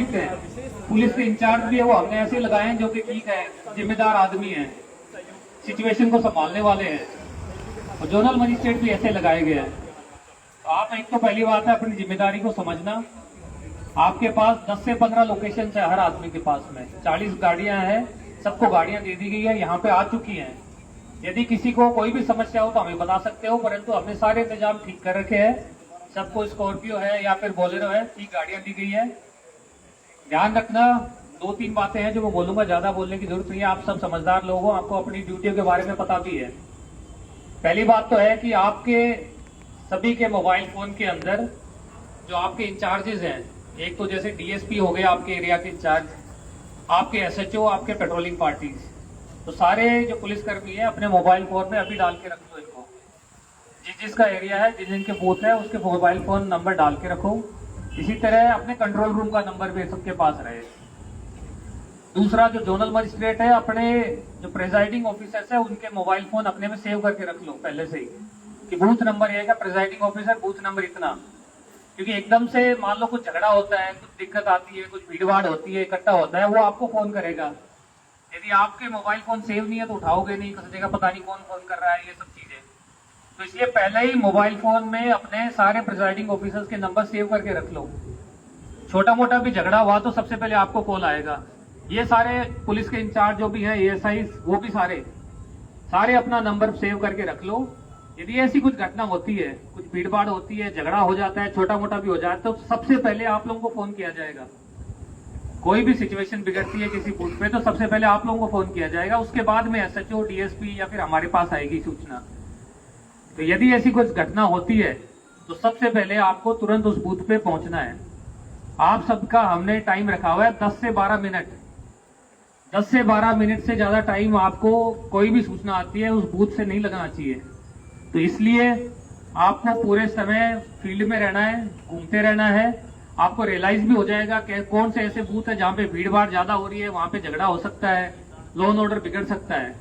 Strict है। Police के in charge भी है वो हमने ऐसे लगाए हैं जो कि ठीक है, जिम्मेदार आदमी है, सिचुएशन को संभालने वाले हैं, और जोनल मजिस्ट्रेट भी ऐसे लगाए गए हैं। तो आप एक तो पहली बात है अपनी जिम्मेदारी को समझना। आपके पास 10 से 15 लोकेशन है हर आदमी के पास में, 40 गाड़ियां हैं, सबको गाड़ियां दे दी गई है, यहाँ पे आ चुकी हैं। यदि किसी को कोई भी समस्या हो तो हमें बता सकते हो, परंतु हमने सारे इंतजाम ठीक कर रखे हैं। सबको स्कॉर्पियो है या फिर बोलेरो है, ठीक गाड़ियां दी गई है। ध्यान रखना, 2-3 बातें हैं जो मैं बोलूंगा, ज्यादा बोलने की जरूरत नहीं है। आप सब समझदार लोग हो, आपको अपनी ड्यूटियों के बारे में पता भी है। पहली बात तो है कि आपके सभी के मोबाइल फोन के अंदर जो आपके इंचार्जेस हैं, एक तो जैसे डीएसपी हो गए आपके एरिया के इंचार्ज, आपके एसएचओ, आपके पेट्रोलिंग पार्टीज, तो सारे जो पुलिसकर्मी है अपने मोबाइल फोन में अभी डाल के रख लो इनको। जिसका एरिया है, जिनके बूथ है, उसके मोबाइल फोन नंबर डाल के रखो। इसी तरह अपने कंट्रोल रूम का नंबर भी सबके पास रहे। दूसरा, जो जोनल मजिस्ट्रेट है, अपने जो प्रेजाइडिंग ऑफिसर्स है, उनके मोबाइल फोन अपने में सेव करके रख लो पहले से ही, कि बूथ नंबर ये का प्रेजाइडिंग ऑफिसर बूथ नंबर इतना। क्योंकि एकदम से मान लो कुछ झगड़ा होता है, कुछ दिक्कत आती है, कुछ भीड़ भाड़ होती है, इकट्ठा होता है, वो आपको फोन करेगा। यदि आपके मोबाइल फोन सेव नहीं है तो उठाओगे नहीं, किसी जगह पता नहीं कौन फोन कर रहा है, ये सब चीजें। तो इसलिए पहले ही मोबाइल फोन में अपने सारे प्रिजाइडिंग ऑफिसर्स के नंबर सेव करके रख लो। छोटा मोटा भी झगड़ा हुआ तो सबसे पहले आपको कॉल आएगा। ये सारे पुलिस के इंचार्ज जो भी हैं, एएसआई, वो भी सारे अपना नंबर सेव करके रख लो। यदि ऐसी कुछ घटना होती है, कुछ भीड़ भाड़ होती है, झगड़ा हो जाता है, छोटा मोटा भी हो जाता है, तो सबसे पहले आप लोगों को फोन किया जाएगा। कोई भी सिचुएशन बिगड़ती है किसी बूथ पे तो सबसे पहले आप लोगों को फोन किया जाएगा, उसके बाद में एसएचओ, डीएसपी या फिर हमारे पास आएगी सूचना। तो यदि ऐसी कुछ घटना होती है तो सबसे पहले आपको तुरंत उस बूथ पे पहुंचना है। आप सबका हमने टाइम रखा हुआ है 10 से 12 मिनट। 10 से 12 मिनट से ज्यादा टाइम आपको कोई भी सूचना आती है उस बूथ से नहीं लगना चाहिए। तो इसलिए आपको पूरे समय फील्ड में रहना है, घूमते रहना है। आपको रियलाइज भी हो जाएगा कि कौन से ऐसे बूथ है जहां पे भीड़ भाड़ ज्यादा हो रही है, वहां पे झगड़ा हो सकता है, लॉ एंड ऑर्डर बिगड़ सकता है।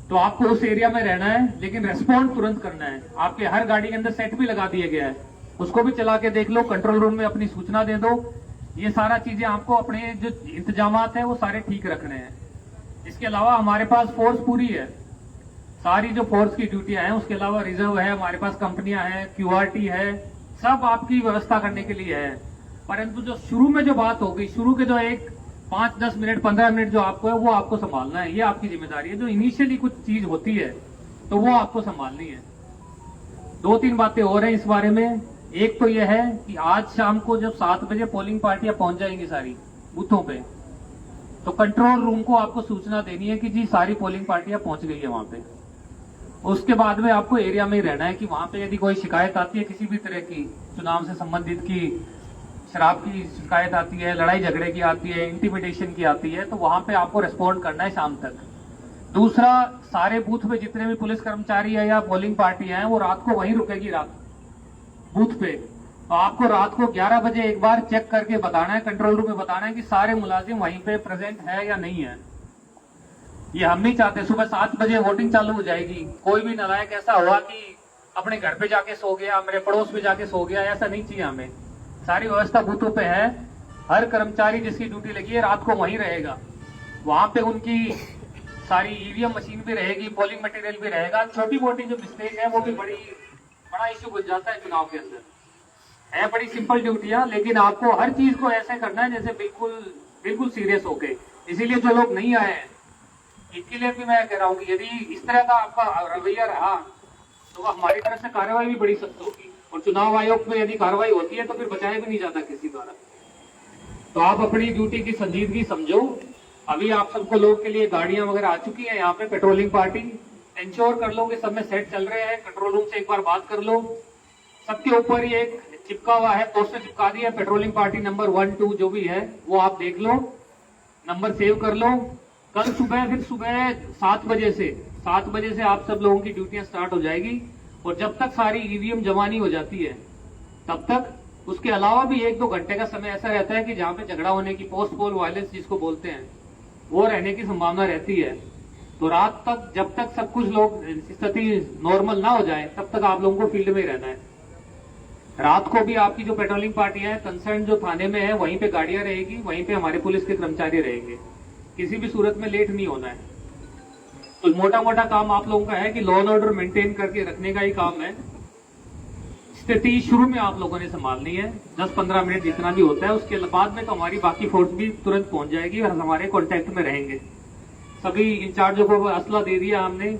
तो आपको उस एरिया में रहना है, लेकिन रेस्पॉन्ड तुरंत करना है। आपके हर गाड़ी के अंदर सेट भी लगा दिया गया है, उसको भी चला के देख लो, कंट्रोल रूम में अपनी सूचना दे दो। ये सारा चीजें आपको अपने जो इंतजामात है वो सारे ठीक रखने हैं। इसके अलावा हमारे पास फोर्स पूरी है, सारी जो फोर्स की ड्यूटियां हैं, उसके अलावा रिजर्व है, हमारे पास कंपनियां हैं, क्यूआरटी है, सब आपकी व्यवस्था करने के लिए है। परंतु जो शुरू में जो बात होगी, शुरू के जो एक 5-10 मिनट 15 मिनट जो आपको है वो आपको संभालना है, ये आपकी जिम्मेदारी है। जो इनिशियली कुछ चीज होती है तो वो आपको संभालनी है। 2-3 बातें और हैं इस बारे में। एक तो यह है कि आज शाम को जब 7 बजे पोलिंग पार्टियां पहुंच जाएंगी सारी बूथों पे, तो कंट्रोल रूम को आपको सूचना देनी है कि जी सारी पोलिंग पार्टियां पहुंच गई है वहां पे। उसके बाद में आपको एरिया में ही रहना है कि वहां पे यदि कोई शिकायत आती है किसी भी तरह की, चुनाव से संबंधित की, शराब की शिकायत आती है, लड़ाई झगड़े की आती है, इंटिमिडेशन की आती है, तो वहां पे आपको रिस्पॉन्ड करना है शाम तक। दूसरा, सारे बूथ पे जितने भी पुलिस कर्मचारी है या पोलिंग पार्टी है वो रात को वहीं रुकेगी, रात बूथ पे। तो आपको रात को 11 बजे एक बार चेक करके बताना है, कंट्रोल रूम में बताना है कि सारे मुलाजिम वहीं पे प्रेजेंट है या नहीं है। ये हम नहीं चाहते सुबह 7 बजे वोटिंग चालू हो जाएगी, कोई भी नालायक ऐसा हुआ कि अपने घर पे जाके सो गया, मेरे पड़ोस में जाके सो गया, ऐसा नहीं चाहिए हमें। सारी व्यवस्था बूथों पे है, हर कर्मचारी जिसकी ड्यूटी लगी है रात को वहीं रहेगा। वहां पे उनकी सारी ईवीएम मशीन भी रहेगी, पोलिंग मटेरियल भी रहेगा। छोटी मोटी जो मिस्टेक है वो भी बड़ा इश्यू बन जाता है चुनाव के अंदर। है बड़ी सिंपल ड्यूटियां, लेकिन आपको हर चीज को ऐसे करना है जैसे बिल्कुल सीरियस होके। इसीलिए जो लोग नहीं आए हैं, इनके लिए भी मैं कह रहा हूँ कि यदि इस तरह का आपका रवैया रहा तो हमारी तरफ से कार्रवाई भी बड़ी सख्त होगी, और चुनाव आयोग में यदि कार्रवाई होती है तो फिर बचाया भी नहीं जाता किसी द्वारा। तो आप अपनी ड्यूटी की संजीदगी समझो। अभी आप सबको लोग के लिए गाड़ियां वगैरह आ चुकी हैं, यहाँ पे पेट्रोलिंग पार्टी इंश्योर कर लो कि सब में सेट चल रहे हैं। कंट्रोल रूम से एक बार बात कर लो। सबके ऊपर ये एक चिपका हुआ है, पोस्टर चिपका दिया है, पेट्रोलिंग पार्टी नंबर 1, 2 जो भी है वो आप देख लो, नंबर सेव कर लो। कल सुबह फिर सुबह 7 बजे से आप सब लोगों की ड्यूटियां स्टार्ट हो जाएगी, और जब तक सारी ईवीएम जमा नहीं हो जाती है तब तक। उसके अलावा भी 1-2 घंटे का समय ऐसा रहता है कि जहां पे झगड़ा होने की, पोस्ट पोल वायलेंस जिसको बोलते हैं, वो रहने की संभावना रहती है। तो रात तक जब तक सब कुछ लोग स्थिति नॉर्मल ना हो जाए तब तक आप लोगों को फील्ड में ही रहना है। रात को भी आपकी जो पेट्रोलिंग पार्टी है कंसर्न जो थाने में है वहीं पे गाड़ियां रहेगी, वहीं पे हमारे पुलिस के कर्मचारी रहेंगे। किसी भी सूरत में लेट नहीं होना है। तो मोटा मोटा काम आप लोगों का है कि लॉ एंड ऑर्डर मेंटेन करके रखने का ही काम है। स्थिति शुरू में आप लोगों ने संभालनी है, 10-15 मिनट जितना भी होता है। उसके बाद में तो हमारी बाकी फोर्स भी तुरंत पहुंच जाएगी और हमारे कॉन्टेक्ट में रहेंगे। सभी इंचार्जों को असला दे दिया हमने।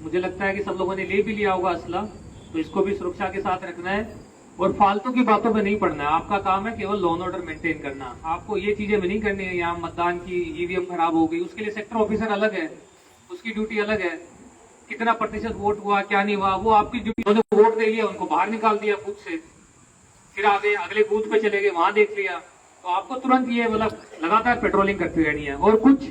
मुझे लगता है कि सब लोगों ने ले भी लिया होगा असला, तो इसको भी सुरक्षा के साथ रखना है और फालतू की बातों में नहीं पड़ना है। आपका काम है केवल लॉ एंड ऑर्डर मेंटेन करना। आपको ये चीजें भी नहीं करनी है। यहाँ मतदान की ईवीएम खराब हो गई, उसके लिए सेक्टर ऑफिसर अलग है, उसकी ड्यूटी अलग है। कितना प्रतिशत वोट हुआ क्या नहीं हुआ वो आपकी ड्यूटी। उन्होंने वोट दे लिया, उनको बाहर निकाल दिया बूथ से, फिर आगे अगले बूथ पे चले गए, वहां देख लिया। तो आपको तुरंत ये मतलब लगातार पेट्रोलिंग करती रहनी है। और कुछ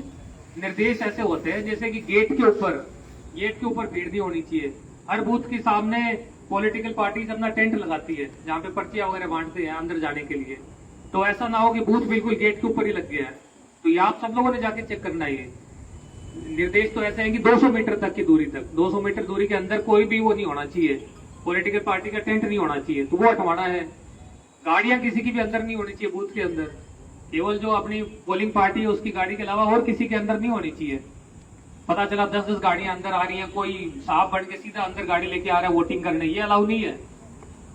निर्देश ऐसे होते हैं जैसे कि गेट के ऊपर भीड़ नहीं होनी चाहिए। हर बूथ के सामने पॉलिटिकल पार्टी अपना टेंट लगाती है जहाँ पे पर्चियां वगैरह बांटते हैं अंदर जाने के लिए। तो ऐसा ना हो कि बूथ बिल्कुल गेट के ऊपर ही लग गया है। तो ये आप सब लोगों ने जाके चेक करना है। निर्देश तो ऐसे है कि 200 मीटर तक की दूरी तक, 200 मीटर दूरी के अंदर कोई भी वो नहीं होना चाहिए, पॉलिटिकल पार्टी का टेंट नहीं होना चाहिए, तो वो हटवाना है। गाड़ियां किसी की भी अंदर नहीं होनी चाहिए बूथ के अंदर। केवल जो अपनी पोलिंग पार्टी है उसकी गाड़ी के अलावा और किसी के अंदर नहीं होनी चाहिए। पता चला 10-10 गाड़ियां अंदर आ रही हैं, कोई साहब बढ़ के सीधा अंदर गाड़ी लेके आ रहा है वोटिंग करने, ये अलाउ नहीं है।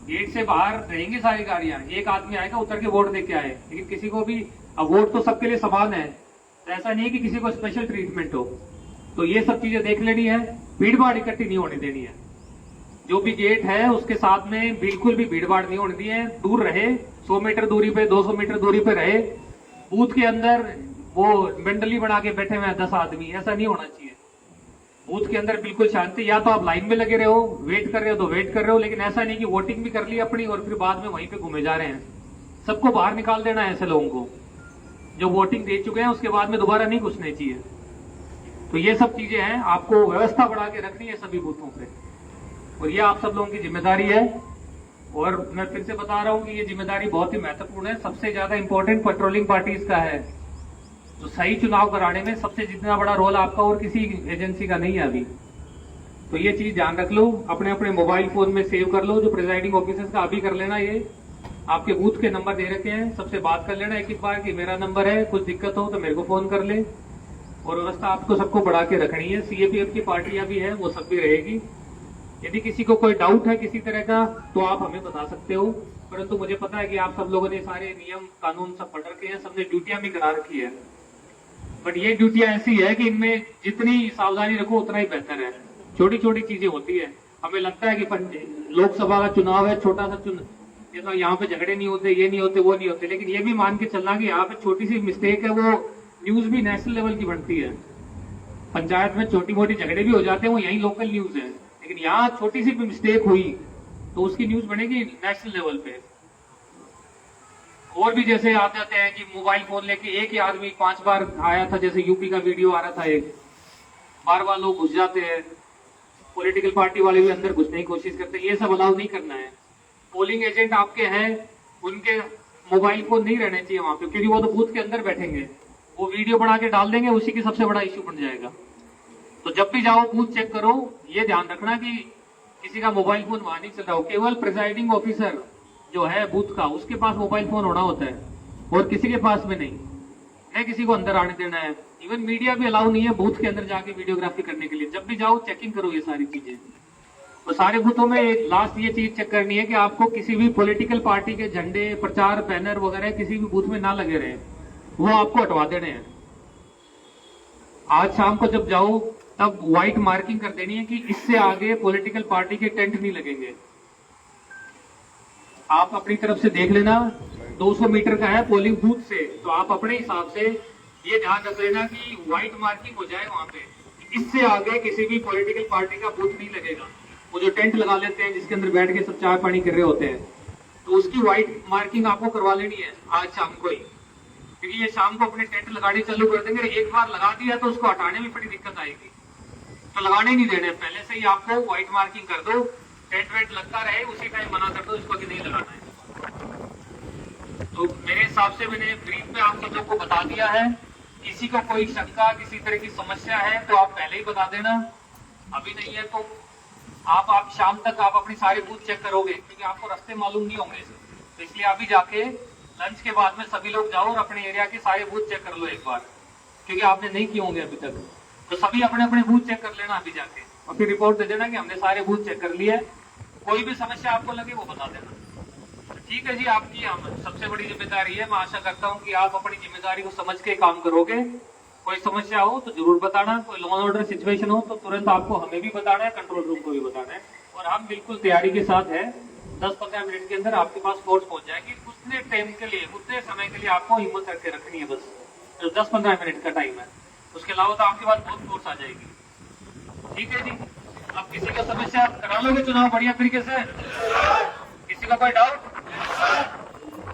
गेट से बाहर रहेंगी सारी गाड़ियां, एक आदमी आएगा उतर के वोट देके आए। लेकिन किसी को भी, अब वोट तो सबके लिए समान है, तो ऐसा नहीं है कि किसी को स्पेशल ट्रीटमेंट हो। तो ये सब चीजें देख लेनी है। भीड़ भाड़ इकट्ठी नहीं होने देनी है। जो भी गेट है उसके साथ में बिल्कुल भी भीड़ भाड़ नहीं होने दी है। दूर रहे, 100 मीटर दूरी पे, 200 मीटर दूरी पे रहे। बूथ के अंदर वो मंडली बना के बैठे हुए हैं 10 आदमी, ऐसा नहीं होना चाहिए। बूथ के अंदर बिल्कुल शांति। या तो आप लाइन में लगे रहे हो, वेट कर रहे हो तो वेट कर रहे हो, लेकिन ऐसा नहीं कि वोटिंग भी कर ली अपनी और फिर बाद में वहीं पे घूमे जा रहे हैं। सबको बाहर निकाल देना है ऐसे लोगों को। जो वोटिंग दे चुके हैं उसके बाद में दोबारा नहीं घुसने चाहिए। तो ये सब चीजें हैं, आपको व्यवस्था बढ़ा के रखनी है सभी बूथों पे, और ये आप सब लोगों की जिम्मेदारी है। और मैं फिर से बता रहा हूं कि ये जिम्मेदारी बहुत ही महत्वपूर्ण है। सबसे ज्यादा इंपॉर्टेंट पेट्रोलिंग पार्टीज का है। तो सही चुनाव कराने में सबसे जितना बड़ा रोल आपका और किसी एजेंसी का नहीं है अभी। तो ये चीज ध्यान रख लो, अपने अपने मोबाइल फोन में सेव कर लो। जो प्रिजाइडिंग ऑफिसर्स का अभी कर लेना, ये आपके बूथ के नंबर दे रखे हैं, सबसे बात कर लेना एक बार कि मेरा नंबर है, कुछ दिक्कत हो तो मेरे को फोन कर ले। और व्यवस्था आपको सबको बढ़ा के रखनी है। सीएपीएफ की पार्टियां भी है, वो सब भी रहेगी। यदि किसी को कोई डाउट है किसी तरह का तो आप हमें बता सकते हो, परंतु मुझे पता है कि आप सब लोगों ने सारे नियम कानून सब पढ़ रखे हैं, सबने ड्यूटियां भी करा रखी है। बट ये ड्यूटियां ऐसी है कि इनमें जितनी सावधानी रखो उतना ही बेहतर है। छोटी छोटी चीजें होती है, हमें लगता है कि लोकसभा का चुनाव है, छोटा सा चुनाव, ये तो यहाँ पे झगड़े नहीं होते, ये नहीं होते, वो नहीं होते, लेकिन ये भी मान के चलना कि यहाँ पे छोटी सी मिस्टेक है, वो न्यूज भी नेशनल लेवल की बनती है। पंचायत में छोटी मोटी झगड़े भी हो जाते हैं, वो यही लोकल न्यूज है, लेकिन यहाँ छोटी सी भी मिस्टेक हुई तो उसकी न्यूज बनेगी नेशनल लेवल पे। और भी जैसे आ जाते हैं कि मोबाइल फोन लेके एक ही आदमी 5 बार आया था, जैसे यूपी का वीडियो आ रहा था, एक बार बार लोग घुस जाते हैं। पॉलिटिकल पार्टी वाले भी अंदर घुसने की कोशिश करते हैं, ये सब अलाउ नहीं करना है। पोलिंग एजेंट आपके हैं, उनके मोबाइल फोन नहीं रहने चाहिए वहां पे, क्योंकि वो तो बूथ के अंदर बैठेंगे, वो वीडियो बना के डाल देंगे, उसी की सबसे बड़ा इश्यू बन जाएगा। तो जब भी जाओ बूथ चेक करो, ये ध्यान रखना कि किसी का मोबाइल फोन वहां नहीं चल रहा हो। केवल प्रिजाइडिंग ऑफिसर जो है बूथ का, उसके पास मोबाइल फोन होना होता है और किसी के पास में नहीं किसी को अंदर आने देना है। इवन मीडिया भी अलाउ नहीं है बूथ के अंदर जाके वीडियोग्राफी करने के लिए। जब भी जाओ चेकिंग करो ये सारी चीजें। तो सारे बूथों में लास्ट ये चीज चेक करनी है कि आपको किसी भी पॉलिटिकल पार्टी के झंडे, प्रचार, बैनर वगैरह किसी भी बूथ में ना लगे रहे, वो आपको हटवा देने हैं। आज शाम को जब जाओ तब व्हाइट मार्किंग कर देनी है कि इससे आगे पॉलिटिकल पार्टी के टेंट नहीं लगेंगे। आप अपनी तरफ से देख लेना, 200 मीटर का है पोलिंग बूथ से, तो आप अपने हिसाब से ये ध्यान रख लेना कि व्हाइट मार्किंग हो जाए वहां पे, इससे आगे किसी भी पॉलिटिकल पार्टी का बूथ नहीं लगेगा। वो जो टेंट लगा लेते हैं जिसके अंदर बैठ के सब चाय पानी कर रहे होते हैं, तो उसकी व्हाइट मार्किंग आपको करवा लेनी है आज शाम को ही, क्योंकि ये शाम को अपने टेंट लगाने चालू कर देंगे। एक बार लगा दिया तो उसको हटाने में बड़ी दिक्कत आएगी, तो लगाने नहीं देने। पहले से ही आपको व्हाइट मार्किंग कर दो, टेंट वेंट लगता रहे, उसी टाइम मना कर दो इसको कि नहीं लगाना है। तो मेरे हिसाब से मैंने ब्रीफ में आप सब लोग को बता दिया है। किसी को कोई शंका, किसी तरह की समस्या है तो आप पहले ही बता देना, अभी नहीं है तो आप शाम तक आप अपनी सारे बूथ चेक करोगे, क्योंकि आपको रास्ते मालूम नहीं होंगे, तो इसलिए अभी जाके लंच के बाद में सभी लोग जाओ और अपने एरिया के सारे बूथ चेक कर लो एक बार, क्योंकि आपने नहीं किए होंगे अभी तक। तो सभी अपने अपने बूथ चेक कर लेना अभी जाके, और फिर रिपोर्ट दे देना कि हमने सारे बूथ चेक कर लिए। कोई भी समस्या आपको लगे वो बता देना। ठीक है जी, आपकी सबसे बड़ी जिम्मेदारी है। मैं आशा करता हूँ कि आप अपनी जिम्मेदारी को समझ के काम करोगे। कोई समस्या हो तो जरूर बताना, कोई लॉ एंड ऑर्डर सिचुएशन हो तो तुरंत आपको हमें भी बताना है, कंट्रोल रूम को भी बताना है, और हम बिल्कुल तैयारी के साथ है। 10-15 मिनट के अंदर आपके पास फोर्स पहुंच जाएगी। उतने टाइम के लिए, उतने समय के लिए आपको हिम्मत करके रखनी है, बस 10-15 मिनट का टाइम है। उसके अलावा तो आपके पास बहुत फोर्स आ जाएगी। ठीक है जी, अब किसी का समस्या करा लोगे चुनाव बढ़िया तरीके से? किसी का कोई डाउट?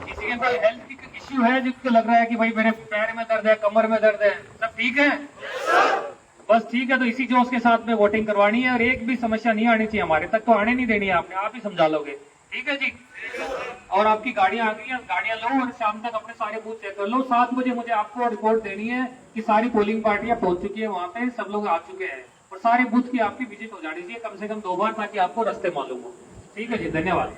किसी के कोई हेल्थ इश्यू है जिसको लग रहा है कि भाई मेरे पैर में दर्द है, कमर में दर्द है, सब ठीक है? बस ठीक है, तो इसी जोश के साथ में वोटिंग करवानी है, और एक भी समस्या नहीं आनी चाहिए हमारे तक, तो आने नहीं देनी है आपने, आप ही समझा लोगे। ठीक है जी, और आपकी गाड़ियां आ गई हैं, गाड़ियां लो और शाम तक अपने सारे बूथ चेक कर लो। 7 बजे मुझे आपको रिपोर्ट देनी है कि सारी पोलिंग पार्टियां पहुंच चुकी है, वहां पे सब लोग आ चुके हैं, और सारे बूथ की आपकी विजिट हो जानी चाहिए कम से कम 2 बार, ताकि आपको रास्ते मालूम हो। ठीक है जी, धन्यवाद।